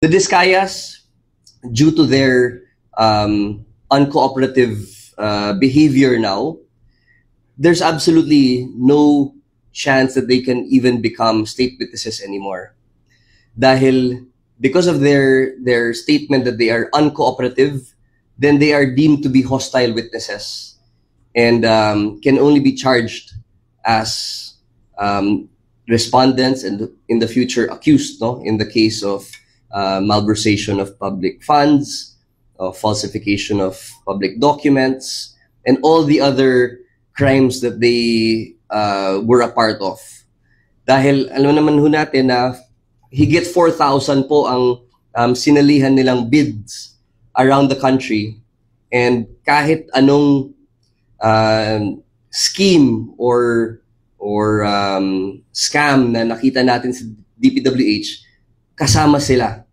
The Discayas, due to their uncooperative behavior now, there's absolutely no chance that they can even become state witnesses anymore. Dahil because of their statement that they are uncooperative, then they are deemed to be hostile witnesses and can only be charged as respondents and in the future accused, no, in the case of malversation of public funds, falsification of public documents, and all the other crimes that they were a part of. Dahil alam naman ho natin na higit 4,000 po ang sinalihan nilang bids around the country, and kahit anong scheme or scam na nakita natin sa DPWH, kasama sila